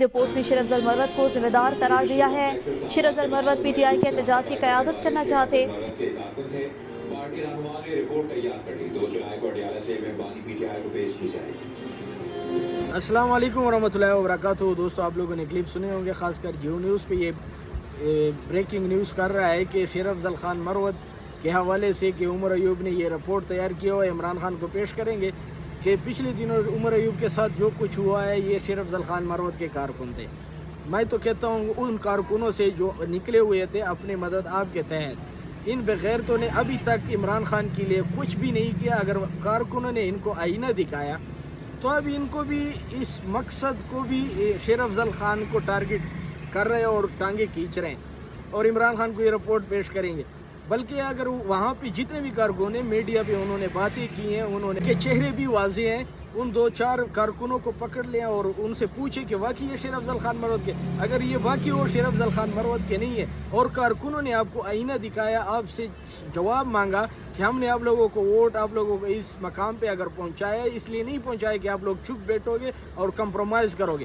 Report میں شیر افضل مروت کو ذمہ دار قرار دیا ہے۔ شیر افضل مروت پی ٹی آئی کے احتجاج کی قیادت کرنا چاہتے۔ السلام علیکم ورحمۃ اللہ وبرکاتہ۔ دوستو آپ لوگوں نے کلپ سنے ہوں گے، خاص کر جیو نیوز پہ یہ بریکنگ نیوز کر رہا ہے کہ شیر افضل خان مروت کے حوالے سے کہ عمر ایوب نے یہ رپورٹ تیار کیا ہوا ہے، عمران خان کو پیش کریں گے کہ پچھلے دنوں عمر ایوب کے ساتھ جو کچھ ہوا ہے یہ شیر افضل خان مروت کے کارکن تھے۔ میں تو کہتا ہوں ان کارکنوں سے جو نکلے ہوئے تھے اپنے مدد آپ کے تحت، ان بغیرتوں نے ابھی تک عمران خان کے لیے کچھ بھی نہیں کیا۔ اگر کارکنوں نے ان کو آئینہ دکھایا تو اب ان کو بھی اس مقصد کو بھی شیر افضل خان کو ٹارگٹ کر رہے ہیں اور ٹانگیں کھینچ رہے ہیں اور عمران خان کو یہ رپورٹ پیش کریں گے۔ بلکہ اگر وہاں پہ جتنے بھی کارکن ہیں میڈیا پہ انہوں نے باتیں کی ہیں، انہوں نے کہ چہرے بھی واضح ہیں، ان دو چار کارکنوں کو پکڑ لیں اور ان سے پوچھیں کہ واقعی یہ شیر افضل خان مروت کے، اگر یہ واقعی وہ شیر افضل خان مروت کے نہیں ہے اور کارکنوں نے آپ کو آئینہ دکھایا، آپ سے جواب مانگا کہ ہم نے آپ لوگوں کو ووٹ آپ لوگوں کو اس مقام پہ اگر پہنچایا اس لیے نہیں پہنچایا کہ آپ لوگ چپ بیٹھو گے اور کمپرومائز کرو گے۔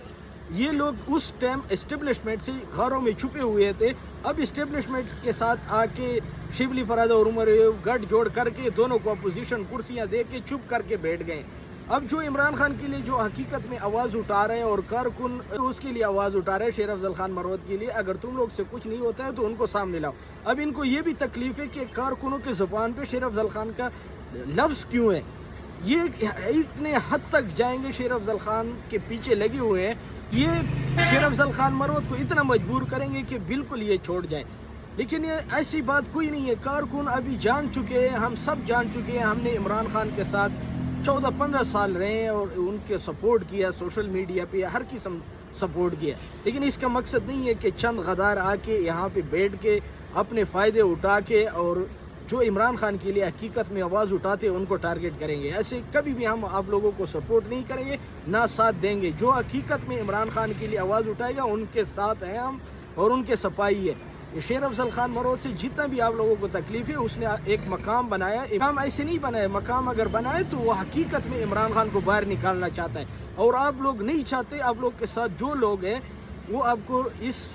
یہ لوگ اس ٹائم اسٹیبلشمنٹ سے غاروں میں چھپے ہوئے تھے، اب اسٹیبلشمنٹ کے ساتھ آ کے شبلی فراد اور عمر ایوب گٹھ جوڑ کر کے دونوں کو اپوزیشن کرسیاں دے کے چپ کر کے بیٹھ گئے۔ اب جو عمران خان کے لیے جو حقیقت میں آواز اٹھا رہے ہیں اور کارکن اس کے لیے آواز اٹھا رہے ہیں شیر افضل خان مروت کے لیے، اگر تم لوگ سے کچھ نہیں ہوتا ہے تو ان کو سامنے لاؤ۔ اب ان کو یہ بھی تکلیف ہے کہ کارکنوں کے زبان پہ شیر افضل خان کا لفظ کیوں ہے، یہ اتنے حد تک جائیں گے، شیر افضل خان کے پیچھے لگے ہوئے ہیں، یہ شیر افضل خان مروت کو اتنا مجبور کریں گے کہ بالکل یہ چھوڑ جائیں۔ لیکن یہ ایسی بات کوئی نہیں ہے، کارکن ابھی جان چکے ہیں، ہم سب جان چکے ہیں، ہم نے عمران خان کے ساتھ 14-15 سال رہے ہیں اور ان کے سپورٹ کیا، سوشل میڈیا پہ ہر قسم سپورٹ کیا، لیکن اس کا مقصد نہیں ہے کہ چند غدار آ کے یہاں پہ بیٹھ کے اپنے فائدے اٹھا کے اور جو عمران خان کے لیے حقیقت میں آواز اٹھاتے ہیں ان کو ٹارگٹ کریں گے۔ ایسے کبھی بھی ہم آپ لوگوں کو سپورٹ نہیں کریں گے، نہ ساتھ دیں گے۔ جو حقیقت میں عمران خان کے لیے آواز اٹھائے گا ان کے ساتھ ہیں ہم اور ان کے صفائی ہے۔ شیر افضل خان مروت سے جتنا بھی آپ لوگوں کو تکلیف ہے، اس نے ایک مقام بنایا، مقام ایسے نہیں بنایا، مقام اگر بنائے تو وہ حقیقت میں عمران خان کو باہر نکالنا چاہتا ہے اور آپ لوگ نہیں چاہتے۔ آپ لوگ کے ساتھ جو لوگ ہیں وہ آپ کو اس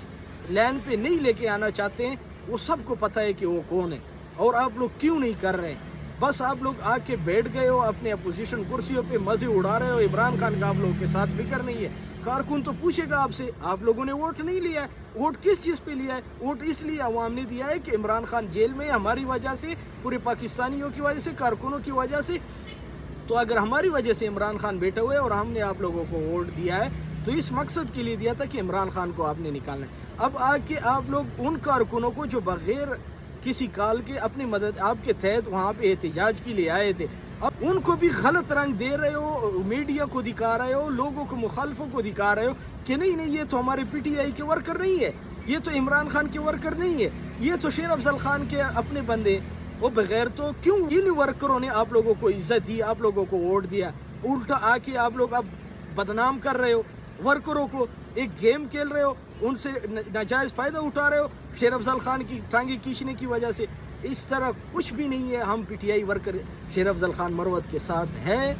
لائن پہ نہیں لے کے آنا چاہتے ہیں، وہ سب کو پتہ ہے کہ وہ کون ہے اور آپ لوگ کیوں نہیں کر رہے ہیں۔ بس آپ لوگ آ کے بیٹھ گئے ہو اپنے اپوزیشن کرسیوں پہ، مزے اڑا رہے ہو، عمران خان کا آپ لوگوں کے ساتھ فکر نہیں ہے۔ کارکن تو پوچھے گا آپ سے، آپ لوگوں نے ووٹ نہیں لیا ہے، ووٹ کس چیز پہ لیا ہے؟ ووٹ اس لیے عوام نے دیا ہے کہ عمران خان جیل میں، ہماری وجہ سے، پورے پاکستانیوں کی وجہ سے، کارکنوں کی وجہ سے۔ تو اگر ہماری وجہ سے عمران خان بیٹھے ہوئے اور ہم نے آپ لوگوں کو ووٹ دیا ہے تو اس مقصد کے لیے دیا تھا کہ عمران خان کو آپ نے نکالنا ہے۔ اب آ کے آپ لوگ ان کارکنوں کو جو بغیر کسی کال کے اپنی مدد آپ کے تحت وہاں پہ احتجاج کے لیے آئے تھے، اب ان کو بھی غلط رنگ دے رہے ہو، میڈیا کو دکھا رہے ہو، لوگوں کو، مخالفوں کو دکھا رہے ہو کہ نہیں یہ تو ہمارے پی ٹی آئی کے ورکر نہیں ہے، یہ تو عمران خان کے ورکر نہیں ہے، یہ تو شیر افضل خان کے اپنے بندے۔ وہ بغیر تو کیوں ان ورکروں نے آپ لوگوں کو عزت دی، آپ لوگوں کو ووٹ دیا، الٹا آ کے آپ لوگ اب بدنام کر رہے ہو ورکروں کو، ایک گیم کھیل رہے ہو، ان سے ناجائز فائدہ اٹھا رہے ہو شیر افضل خان کی ٹانگیں کھینچنے کی وجہ سے۔ اس طرح کچھ بھی نہیں ہے، ہم پی ٹی آئی ورکر شیر افضل خان مروت کے ساتھ ہیں۔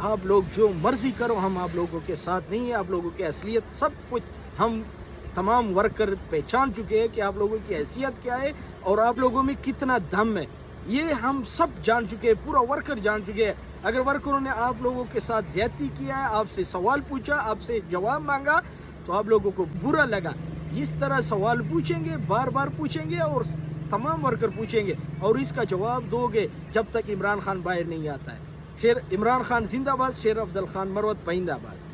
آپ لوگ جو مرضی کرو، ہم آپ لوگوں کے ساتھ نہیں ہیں۔ آپ لوگوں کی حیثیت سب کچھ ہم تمام ورکر پہچان چکے ہیں کہ آپ لوگوں کی حیثیت کیا ہے اور آپ لوگوں میں کتنا دم ہے، یہ ہم سب جان چکے ہیں، پورا ورکر جان چکے ہیں۔ اگر ورکروں نے آپ لوگوں کے ساتھ زیادتی کیا ہے، آپ سے سوال پوچھا، آپ سے جواب مانگا تو آپ لوگوں کو برا لگا۔ اس طرح سوال پوچھیں گے، بار بار پوچھیں گے اور تمام ورکر پوچھیں گے اور اس کا جواب دو گے جب تک عمران خان باہر نہیں آتا ہے۔ عمران خان زندہ باد، شیر افضل خان مروت پائندہ باد۔